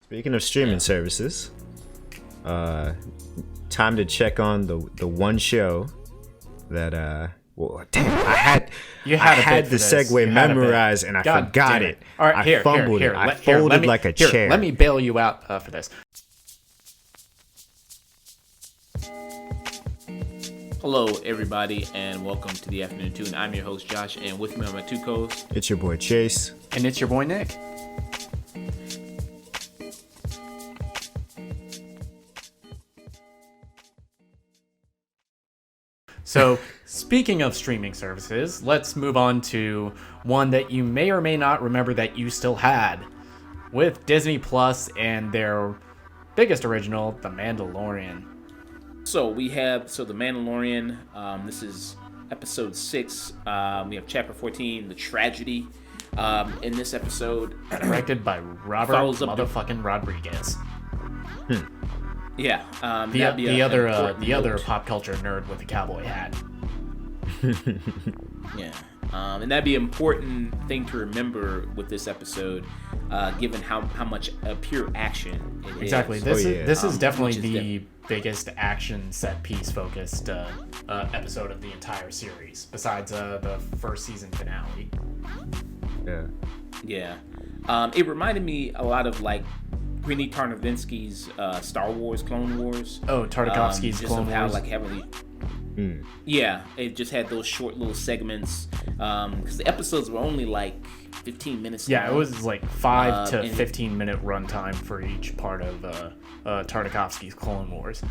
Speaking of streaming services, time to check on the one show that well, damn, I had the segue memorized and I forgot it. All right, I fumbled it. I folded like a chair. Let me bail you out for this. Hello, everybody, and welcome to the Afternoon Tune. I'm your host, Josh, and with me are my two co-hosts. It's your boy, Chayse. And it's your boy, Nick. So, speaking of streaming services, let's move on to one that you may or may not remember that you still had. With Disney Plus and their biggest original, The Mandalorian. So we have The Mandalorian. This is episode 6. We have chapter 14, The Tragedy. In this episode, directed by Robert motherfucking Rodriguez. Yeah, the other pop culture nerd with a cowboy hat. Yeah, and that'd be an important thing to remember with this episode, given how much pure action it is. Exactly. This is definitely the biggest action set piece focused episode of the entire series, besides the first season finale. Yeah. It reminded me a lot of like Queenie Tartakovsky's Star Wars Clone Wars. Oh, Tartakovsky's Clone Wars. How, like, heavily. Yeah, it just had those short little segments because the episodes were only like 15 minutes. Yeah, long. It was like 5 to 15 minute runtime for each part of Tartakovsky's Clone Wars.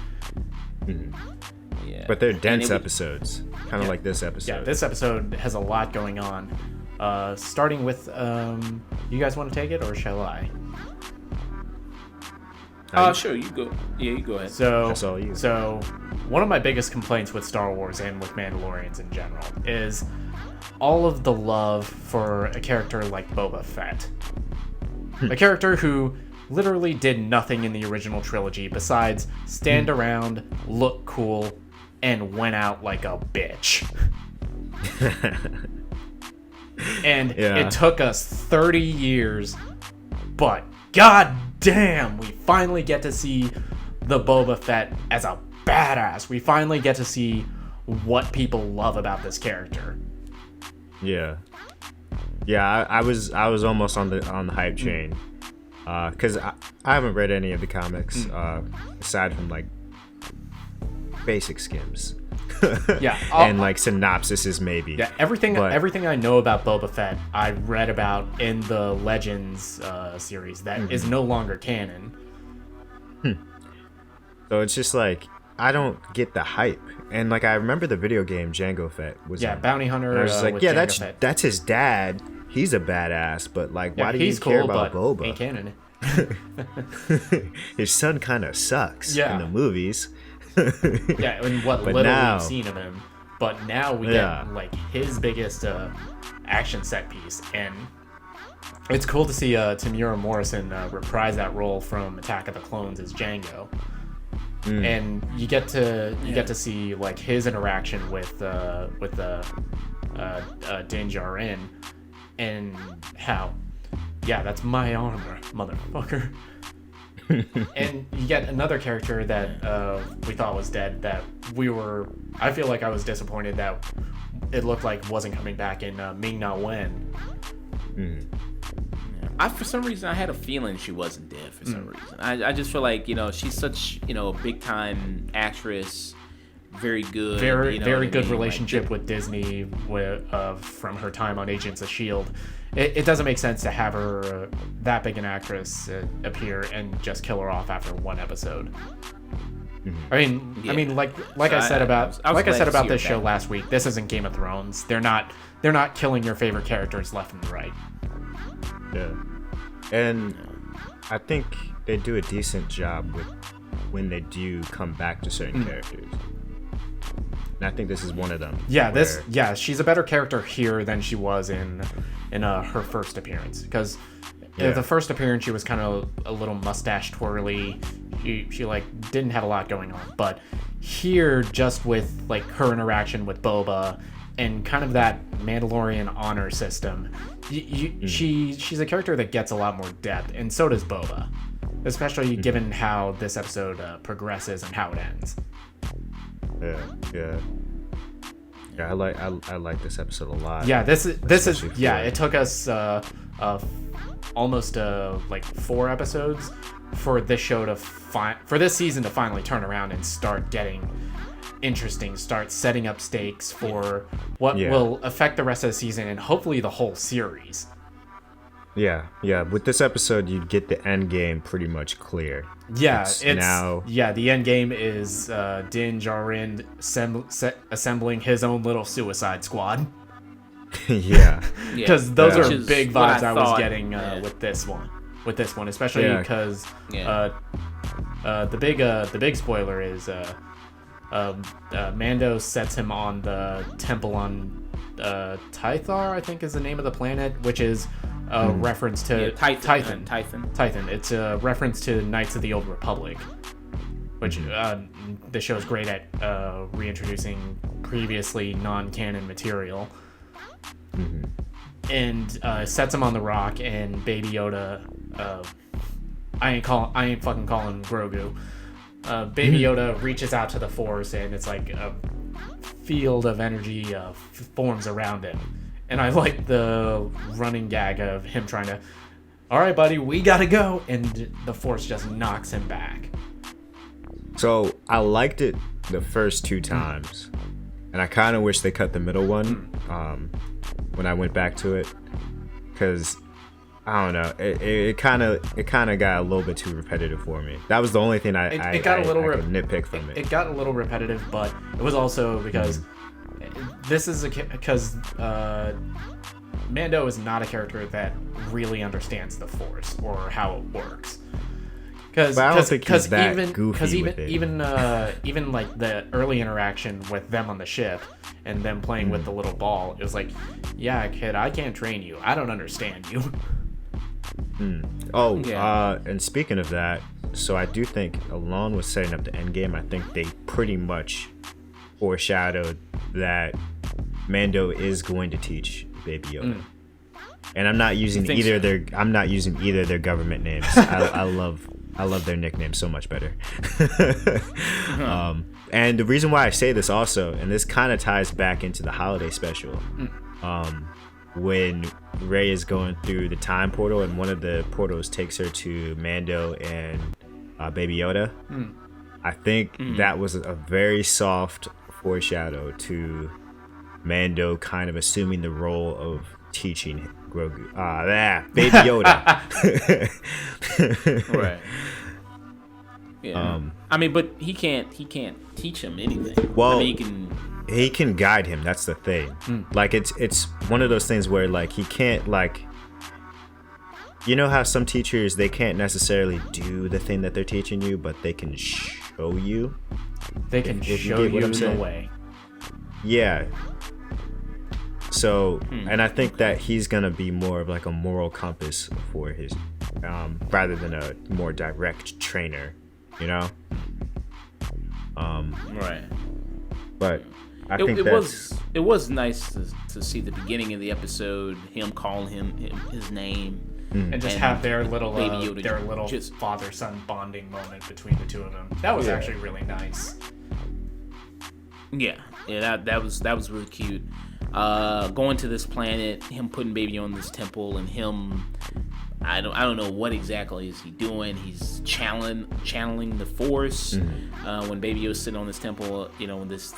Yeah, but they're dense episodes, kind of like this episode. Yeah, this episode has a lot going on. Starting with, you guys want to take it or shall I? Sure, you go. Yeah, you go ahead. So one of my biggest complaints with Star Wars and with Mandalorians in general is all of the love for a character like Boba Fett. A character who literally did nothing in the original trilogy besides stand around, look cool, and went out like a bitch. And it took us 30 years, but god damn, we finally get to see the Boba Fett as a badass. We finally get to see what people love about this character. Yeah, I was almost on the hype train, because I haven't read any of the comics aside from like basic skims. And like synopsises maybe. Yeah, everything I know about Boba Fett I read about in the Legends series that is no longer canon. So it's just like I don't get the hype. And like I remember the video game Jango Fett was Bounty Hunter. I was just like, that's his dad. He's a badass, but like why do you care about Boba? Ain't canon. His son kind of sucks in the movies. Yeah, and what little we've seen of him, but now we get like his biggest action set piece, and it's cool to see Temuera Morrison reprise that role from Attack of the Clones as Jango, and you get to see like his interaction with Din Djarin, and how that's my armor, motherfucker. And you get another character that we thought was dead that I feel like I was disappointed that it looked like wasn't coming back in Ming-Na Wen. For some reason I had a feeling she wasn't dead for some reason. I just feel like, she's such, a big time actress, very good. Very good relationship with Disney from her time on Agents of S.H.I.E.L.D. It doesn't make sense to have her, that big an actress, appear and just kill her off after one episode. I mean, like I said about this show last week, this isn't Game of Thrones. They're not killing your favorite characters left and right. Yeah, and I think they do a decent job with when they do come back to certain characters. And I think this is one of them. Yeah, she's a better character here than she was in her first appearance, because the first appearance she was kind of a little mustache twirly. She like didn't have a lot going on, but here, just with like her interaction with Boba and kind of that Mandalorian honor system, she's a character that gets a lot more depth, and so does Boba. especially given how this episode progresses and how it ends. Yeah. I like this episode a lot. Yeah, this is for- it took us almost like 4 episodes for this show to for this season to finally turn around and start getting interesting, start setting up stakes for what will affect the rest of the season and hopefully the whole series. Yeah. With this episode, you get the end game pretty much clear. Yeah, it's now. Yeah, the end game is Din Djarin assembling his own little Suicide Squad. Yeah. Because those are big vibes I was getting with this one, especially because the big spoiler is Mando sets him on the temple on Tythar, I think is the name of the planet, which is a reference to Tython. It's a reference to Knights of the Old Republic, which the show is great at reintroducing previously non-canon material. And sets him on the rock, and Baby Yoda, I ain't fucking calling Grogu. Baby Yoda reaches out to the Force, and it's like a field of energy forms around him. And I like the running gag of him trying to, all right, buddy, we gotta go, and the Force just knocks him back. So I liked it the first 2 times, and I kind of wish they cut the middle one when I went back to it, because I don't know, it kind of got a little bit too repetitive for me. That was the only thing I could nitpick from it. It got a little repetitive, but it was also because because Mando is not a character that really understands the Force or how it works. Because even like the early interaction with them on the ship and them playing with the little ball, it was like, yeah, kid, I can't train you. I don't understand you. And speaking of that, so I do think, along with setting up the endgame, I think they pretty much foreshadowed that Mando is going to teach Baby Yoda. And I'm not using either of their government names. I love their nicknames so much better. And the reason why I say this also, and this kind of ties back into the holiday special, when Rey is going through the time portal and one of the portals takes her to Mando and Baby Yoda, I think that was a very soft foreshadow to Mando kind of assuming the role of teaching Grogu. Baby Yoda. Right. Yeah. I mean, but he can't teach him anything. Well, I mean, he can guide him. That's the thing. Like it's one of those things where like he can't, like, you know how some teachers, they can't necessarily do the thing that they're teaching you, but they can show you. They can show you the way. Yeah. So, and I think that he's gonna be more of like a moral compass for his, rather than a more direct trainer, you know. Right. But I think it was nice to see the beginning of the episode, him calling him his name, and just have their little father-son bonding moment between the two of them. That was actually really nice. Yeah, that was really cute. Going to this planet, him putting Baby on this temple, and him, I don't know what exactly is he doing. He's channeling the Force. When Baby Yoda's sitting on this temple, this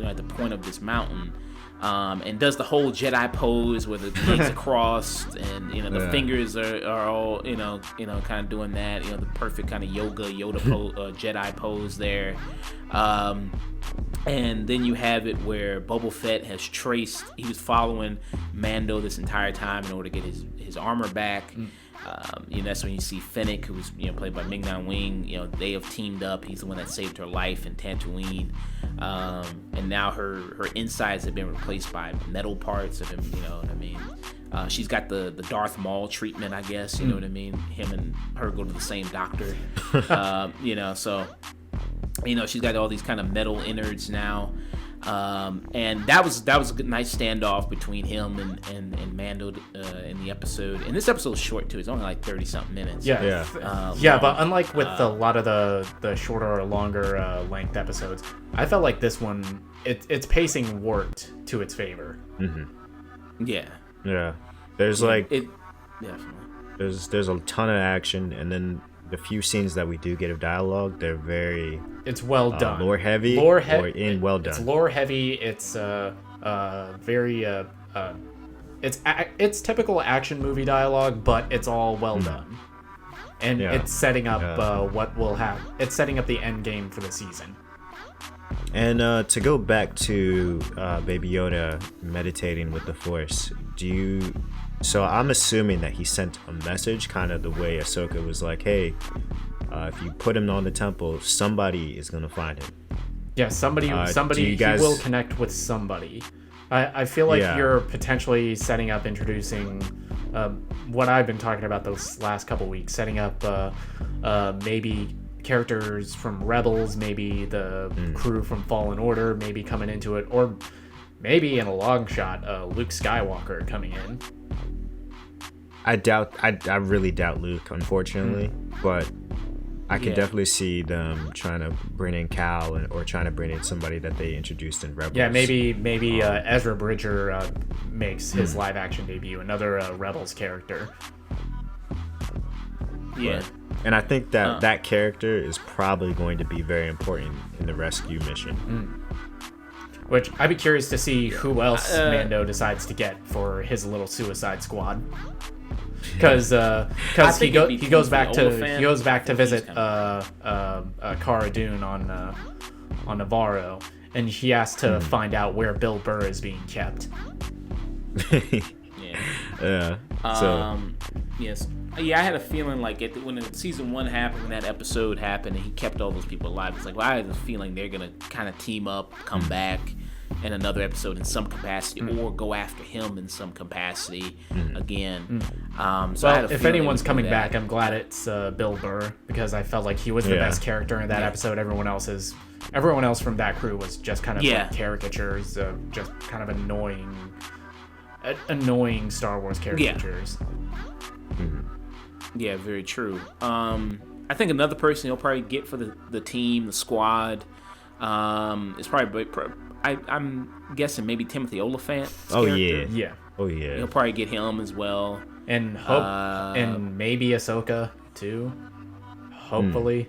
at the point of this mountain, and does the whole Jedi pose where the legs are crossed, and the fingers are all kind of doing that, the perfect kind of Yoda Jedi pose there. And then you have it where Boba Fett he was following Mando this entire time in order to get his armor back. That's when you see Fennec, who was played by Ming-Na Wing. They have teamed up. He's the one that saved her life in Tatooine, and now her insides have been replaced by metal parts of him. You know what I mean? She's got the Darth Maul treatment, I guess. You know what I mean? Him and her go to the same doctor. So she's got all these kind of metal innards now. And that was a good, nice standoff between him and Mando in the episode. And this episode is short too; it's only like 30-something minutes. But unlike with a lot of the shorter or longer length episodes, I felt like this one its pacing worked to its favor. Mm-hmm. Yeah. There's definitely. there's a ton of action, and then the few scenes that we do get of dialogue, they're very it's well done, lore heavy, well done. It's lore heavy. It's very it's typical action movie dialogue, but it's all well done, and it's setting up what will happen. It's setting up the end game for the season. And to go back to Baby Yoda meditating with the Force, so I'm assuming that he sent a message, kind of the way Ahsoka was like, hey, if you put him on the temple, somebody is going to find him. Yeah, somebody he will connect with somebody. I feel like you're potentially setting up, introducing what I've been talking about those last couple weeks, setting up maybe characters from Rebels, maybe the crew from Fallen Order, maybe coming into it, or maybe in a long shot, Luke Skywalker coming in. I really doubt Luke, unfortunately, but I can definitely see them trying to bring in Cal or trying to bring in somebody that they introduced in Rebels. Yeah, maybe Ezra Bridger makes his live action debut, another Rebels character. Yeah. But, and I think that character is probably going to be very important in the rescue mission. Which I'd be curious to see who else Mando decides to get for his little Suicide Squad. Because he goes back to visit Cara Dune on Navarro, and he has to find out where Bill Burr is being kept. Yes. Yeah, I had a feeling like when the season 1 happened, when that episode happened, and he kept all those people alive. It's like, well, I had a feeling they're gonna kind of team up, come back in another episode in some capacity, or go after him in some capacity again. So I had a if anyone's coming back, I'm glad it's Bill Burr, because I felt like he was the best character in that episode. Everyone else from that crew was just kind of like caricatures, just kind of annoying Star Wars caricatures. Yeah, very true. I think another person he'll probably get for the team, the squad, is probably I'm guessing maybe Timothy Oliphant. Yeah. He'll probably get him as well, and and maybe Ahsoka too. Hopefully.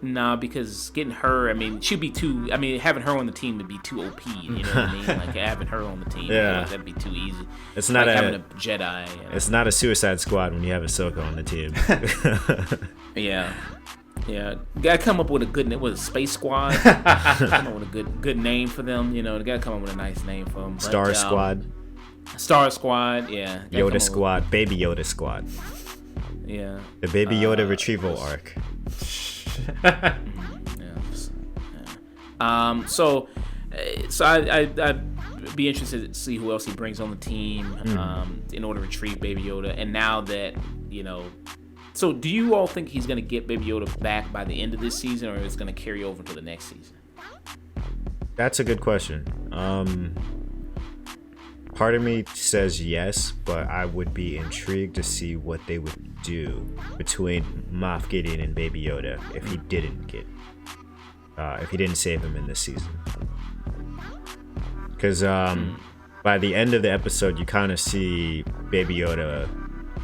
Because getting her, I mean, she'd be too. I mean, having her on the team would be too OP. You know what I mean? Like having her on the team, that'd be too easy. It's not having a Jedi. You know? It's not a Suicide Squad when you have Ahsoka on the team. Yeah. Gotta come up with a good name. With a Space Squad. Come up with a good name for them. You know, they gotta come up with a nice name for them. Star Squad. Star Squad. Yeah. Yoda Squad. Baby Yoda Squad. Yeah. The Baby Yoda Retrival Arc. So I'd be interested to see who else he brings on the team in order to retrieve Baby Yoda. And now that, so do you all think he's going to get Baby Yoda back by the end of this season, or is it going to carry over to the next season? That's a good question. Part of me says yes, but I would be intrigued to see what they would do between Moff Gideon and Baby Yoda if he didn't save him in this season. Because by the end of the episode, you kind of see Baby Yoda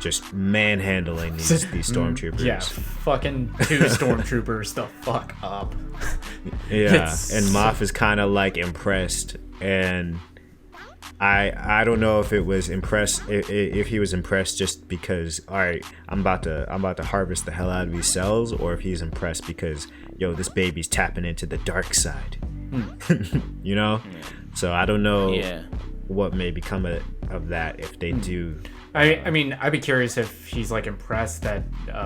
just manhandling these stormtroopers. Yeah, fucking 2 stormtroopers the fuck up. Yeah, and Moff is kind of like impressed, and I don't know if it was if he was impressed just because, all right, I'm about to harvest the hell out of these cells, or if he's impressed because, this baby's tapping into the dark side. So I don't know what may become of that if they do. I mean, I'd be curious if he's like impressed that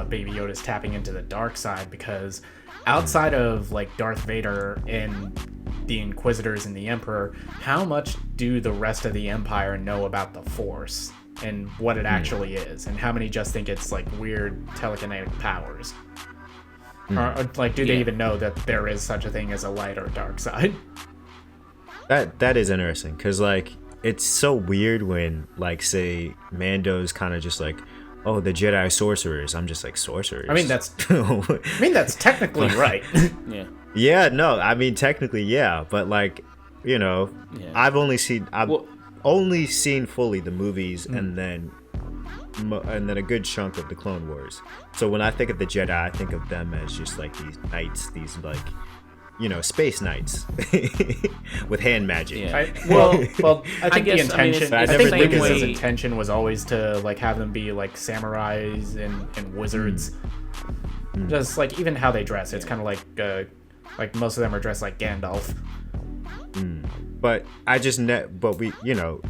Baby Yoda's tapping into the dark side, because outside of like Darth Vader and the Inquisitors and the Emperor, how much do the rest of the Empire know about the Force and what it actually is, and how many just think it's like weird telekinetic powers? Or like, do they Yeah. even know that there is such a thing as a light or dark side? That is interesting, because like it's so weird when like say Mando's kind of just like, oh, the Jedi sorcerers. I'm just like, sorcerers. I mean, that's technically right. Yeah. Yeah, no, I mean technically, yeah, but like, you know, Yeah. I've only seen Well- only seen fully the movies and then a good chunk of the Clone Wars. So when I think of the Jedi, I think of them as just like these knights, these like, you know, space knights with hand magic. Yeah. Well, I think guess, the I mean, intention. it's I the think same Lucas's way- intention was always to like have them be like samurais and wizards. Just like even how they dress, it's kind of like most of them are dressed like Gandalf. But I just but we, you know,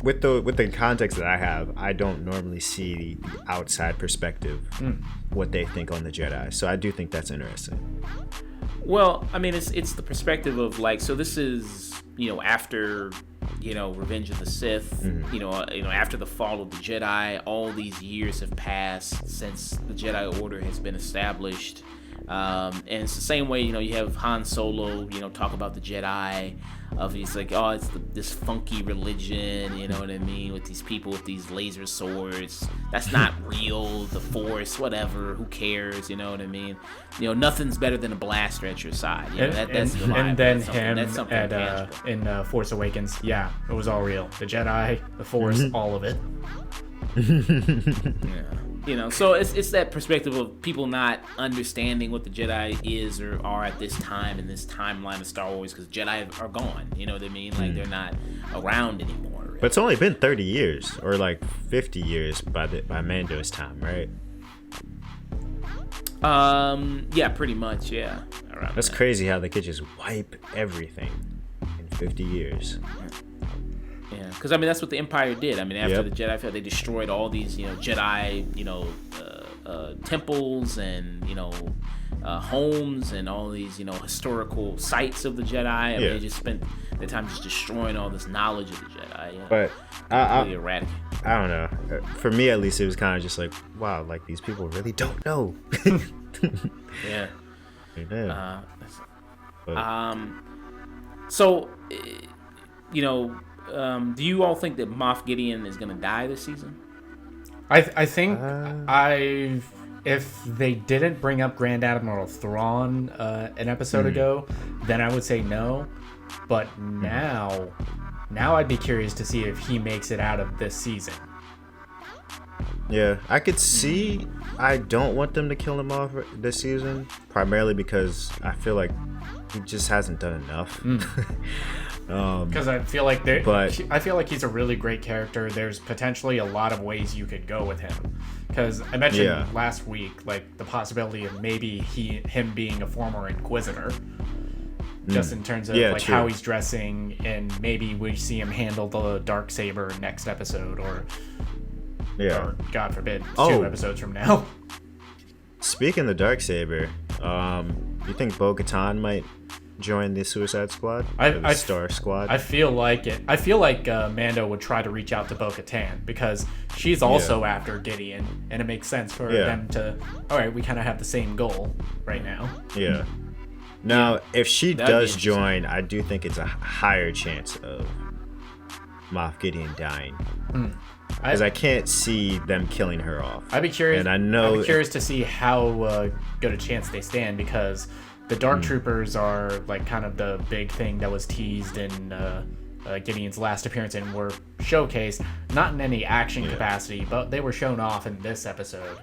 with the context that I have, I don't normally see the outside perspective, what they think on the Jedi. So I do think that's interesting. Well, I mean, it's the perspective of like, so this is, you know, after, you know, Revenge of the Sith, you know, after the fall of the Jedi, all these years have passed since the Jedi Order has been established. And it's the same way, you know, you have Han Solo, you know, talk about the Jedi, of he's like, oh, it's this funky religion, you know what I mean, with these people with these laser swords. That's not real. The Force, whatever. Who cares? You know what I mean? You know, nothing's better than a blaster at your side. You know, that's the vibe. And then That's something him tangible. in Force Awakens. Yeah, it was all real. The Jedi, the Force, all of it. Yeah. You know, so it's that perspective of people not understanding what the Jedi is or are at this time in this timeline of Star Wars, because Jedi are gone. You know what I mean? Like they're not around anymore. But it's only been 30 years or like 50 years by Mando's time, right? Yeah, pretty much. Yeah, around That's that. crazy how they could just wipe everything in 50 years. Yeah, because I mean that's what the Empire did. I mean after Yep. the Jedi fell, they destroyed all these, you know, Jedi, you know, temples and, you know, homes and all these, you know, historical sites of the Jedi. I mean, they just spent their time just destroying all this knowledge of the Jedi. Yeah. But Completely erratic. I don't know. For me, at least, it was kind of just like, wow, like these people really don't know. Yeah. Yeah. But- So, you know, do you all think that Moff Gideon is gonna die this season? I think if they didn't bring up Grand Admiral Thrawn an episode ago, then I would say no. But now I'd be curious to see if he makes it out of this season. Yeah, I could see. I don't want them to kill him off this season, primarily because I feel like he just hasn't done enough. Because I feel like I feel like he's a really great character. There's potentially a lot of ways you could go with him. Because I mentioned last week, like the possibility of maybe him being a former Inquisitor, just in terms of like true. how he's dressing, and maybe we see him handle the Darksaber next episode, or God forbid, 2 episodes from now. Speaking of the Darksaber, you think Bo-Katan might join the Suicide Squad? The Star Squad? I feel like it. I feel like Mando would try to reach out to Bo-Katan because she's also after Gideon, and it makes sense for them to. All right, we kind of have the same goal right now. Yeah. Now, if she That'd be does interesting. join, I do think it's a higher chance of Moff Gideon dying. Because I can't see them killing her off. I'd be curious. And I know I'd be curious to see how good a chance they stand, because the Dark Troopers are like kind of the big thing that was teased in Gideon's last appearance and were showcased, not in any action capacity, but they were shown off in this episode.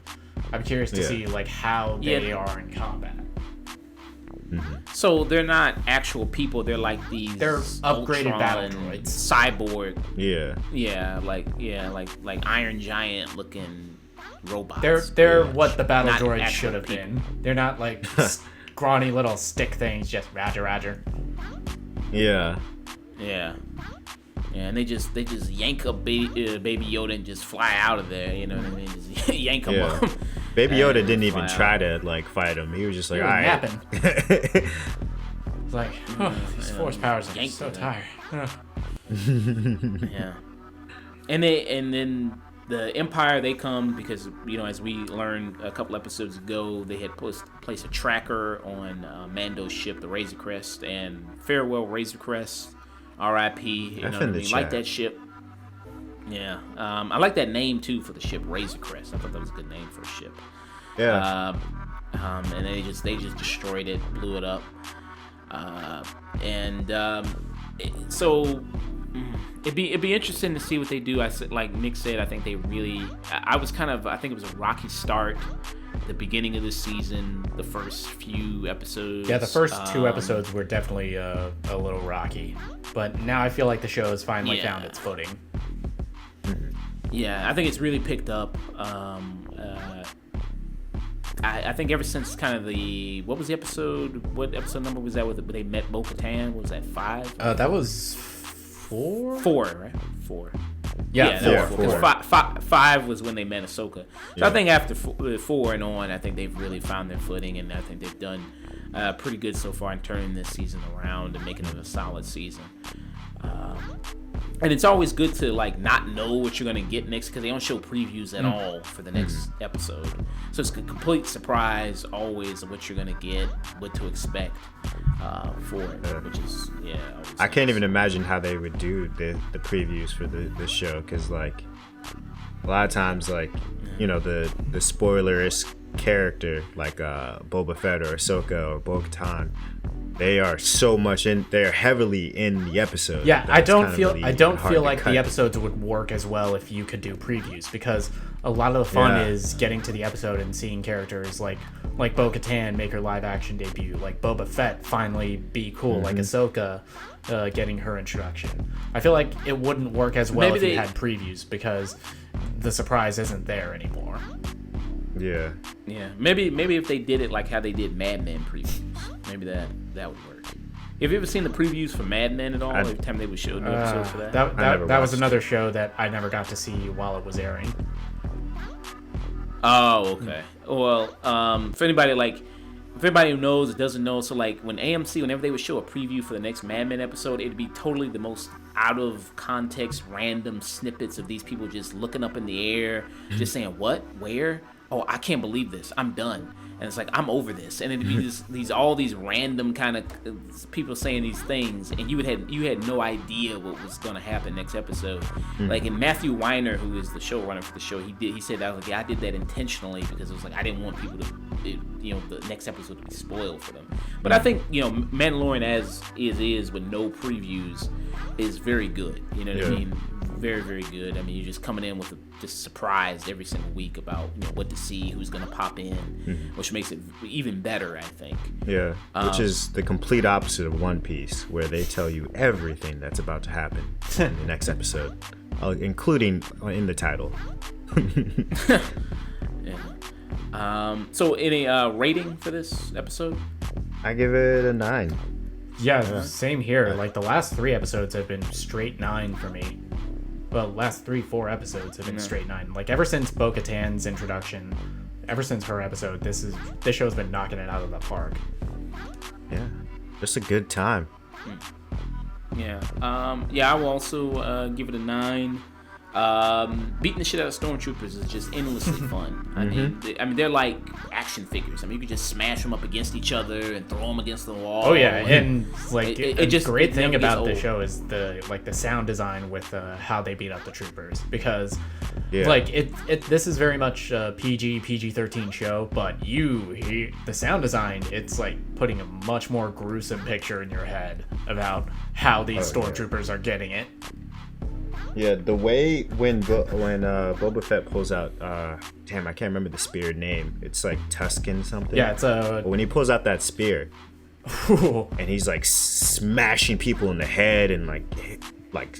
I'm curious to see like how they are in combat. So they're not actual people. They're like these. They're upgraded battle Ultron, droids. cyborg. Yeah. Like Iron Giant looking robots. They're what the battle Not droids actual should have people. been. They're not like scrawny little stick things. Just Roger. Yeah. Yeah, and they just yank up Baby Yoda and just fly out of there. You know what I mean? Just yank him Yeah. up. Baby Yoda And didn't even fly try out. to like fight him. He was just like, He all was right. napping. It's like, these force powers. I'm Yank so them. tired. Yeah, and then the Empire, they come because, as we learned a couple episodes ago, they had placed a tracker on Mando's ship, the Razor Crest, and farewell Razor Crest, R.I.P. You know what I mean? Like that ship. Yeah. I like that name too for the ship, Razor Crest. I thought that was a good name for a ship. Yeah. And they just destroyed it, blew it up. So it'd be interesting to see what they do. I said, like Nick said, I think they really. I think it was a rocky start. The beginning of the season, the first few episodes. Yeah, the first 2 episodes were definitely a little rocky, but now I feel like the show has finally found its footing. Yeah, I think it's really picked up. I think ever since kind of what was the episode? What episode number was that? Where they met Bo-Katan? What was that, 5? That was 4. 4, right? 4. Yeah, 4. Because 5 was when they met Ahsoka. So I think after 4 and on, I think they've really found their footing, and I think they've done pretty good so far in turning this season around and making it a solid season. And it's always good to not know what you're gonna get next, because they don't show previews at all for the next episode. So it's a complete surprise always of what you're gonna get, what to expect for it, which is I can't even imagine how they would do the previews for the show, because a lot of times the spoilerish character like Boba Fett or Ahsoka or Bo-Katan, they are they're heavily in the episode. Yeah, I don't feel like the episodes would work as well if you could do previews, because a lot of the fun is getting to the episode and seeing characters like Bo-Katan make her live action debut, like Boba Fett finally be cool, like Ahsoka getting her introduction. I feel like it wouldn't work as well if you had previews, because the surprise isn't there anymore. Yeah. Yeah. Maybe if they did it like how they did Mad Men previews, maybe that would work. Have you ever seen the previews for Mad Men at all? Every time they would show new episodes for that? That was another show that I never got to see while it was airing. Oh, okay. Well, for anybody who knows or doesn't know, so when AMC, whenever they would show a preview for the next Mad Men episode, it'd be totally the most out of context, random snippets of these people just looking up in the air, just saying, what, where? Oh, I can't believe this. I'm done. And it's I'm over this. And it'd be all these random kind of people saying these things, and you had no idea what was going to happen next episode. And Matthew Weiner, who is the showrunner for the show, he said that I did that intentionally, because it was I didn't want people to, the next episode to be spoiled for them. But I think, Mandalorian as is with no previews is very good. You know what I mean? Very, very good. I mean, you're just coming in with just surprised every single week about what to see, who's going to pop in, which makes it even better, I think. Yeah, which is the complete opposite of One Piece, where they tell you everything that's about to happen in the next episode, including in the title. So any rating for this episode? I give it a 9. Yeah, same here. The last 3 episodes have been straight 9 for me. Well, last 3-4 episodes have been straight 9. Ever since Bo-Katan's introduction, ever since her episode, this show's been knocking it out of the park. Yeah, just a good time. Yeah. I will also give it a 9. Beating the shit out of stormtroopers is just endlessly fun. I mean, they're like action figures. I mean, you can just smash them up against each other and throw them against the wall. Oh yeah, and the great thing about the show is the sound design with how they beat up the troopers, because this is very much a PG-13 show, but the sound design, it's putting a much more gruesome picture in your head about how these stormtroopers are getting it. Yeah, the way when Boba Fett pulls out, I can't remember the spear name. It's Tusken something. Yeah, it's But when he pulls out that spear, and he's smashing people in the head and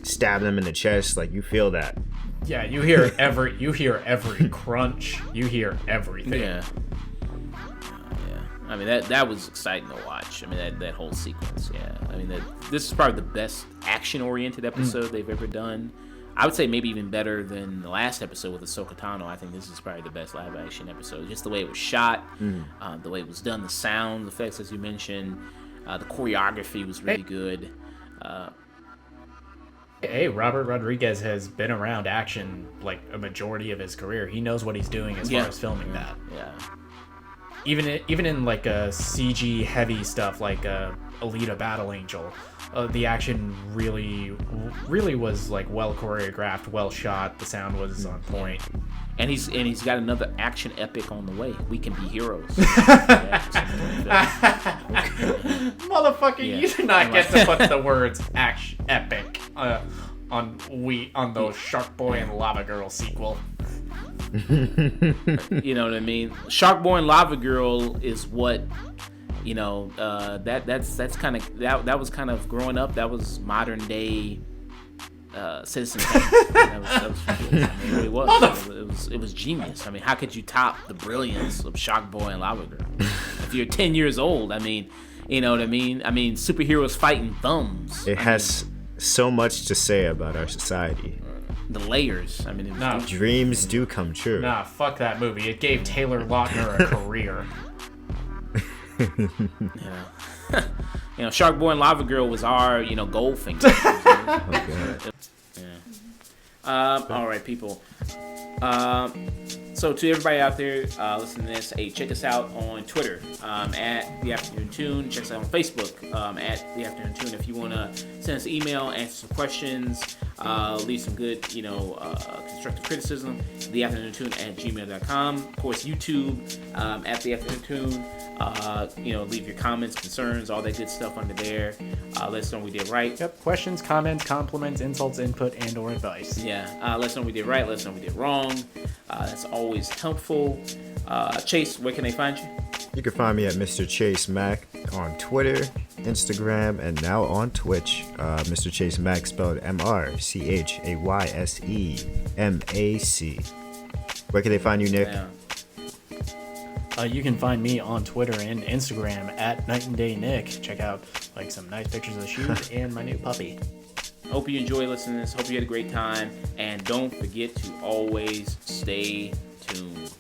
stabbing them in the chest, you feel that. Yeah, you hear every crunch. You hear everything. Yeah. I mean, that was exciting to watch. I mean, that whole sequence. Yeah. I mean, this is probably the best action-oriented episode they've ever done. I would say maybe even better than the last episode with Ahsoka Tano. I think this is probably the best live-action episode. Just the way it was shot, the way it was done, the sound effects, as you mentioned, the choreography was really good. Hey, Robert Rodriguez has been around action like a majority of his career. He knows what he's doing as far as filming that. Yeah. Even in like a CG heavy stuff like Alita Battle Angel, the action really was like well choreographed, well shot. The sound was on point. And he's got another action epic on the way. We Can Be Heroes. Motherfucker, you do not get to put the words action epic on the Shark Boy and Lava Girl sequel. You know what I mean? Shark Boy and Lava Girl is what, you know, that's kind of that was kind of growing up. That was modern day Citizen Kane. It was genius. I mean, how could you top the brilliance of Shark Boy and Lava Girl? If you're 10 years old, I mean, you know what I mean? I mean, superheroes fighting thumbs. It has so much to say about our society. The layers. I mean, it was dreams do come true. Nah, fuck that movie. It gave Taylor Lautner a career. Yeah. You know, Shark Boy and Lava Girl was our, you know, Goldfinger. All right, people. So to everybody out there listening to this, hey, check us out on Twitter at The Afternoon Tune. Check us out on Facebook at The Afternoon Tune. If you want to send us an email, answer some questions, leave some good, you know, constructive criticism, theafternoontune@gmail.com. Of course, YouTube at The Afternoon Tune. You know, leave your comments, concerns, all that good stuff under there. Let us know we did right. Yep. Questions, comments, compliments, insults, input, and or advice. Yeah. Let us know we did right. Let us know we did wrong. That's always helpful. Chase, where can they find you? You can find me at Mr. Chayse Mac on Twitter, Instagram, and now on Twitch. Mr. Chayse Mac spelled MrChayse Mac. Where can they find you, Nick? Yeah. You can find me on Twitter and Instagram at Night and Day Nick. Check out like some nice pictures of the shoes and my new puppy. Hope you enjoy listening to this. Hope you had a great time. And don't forget to always stay tuned.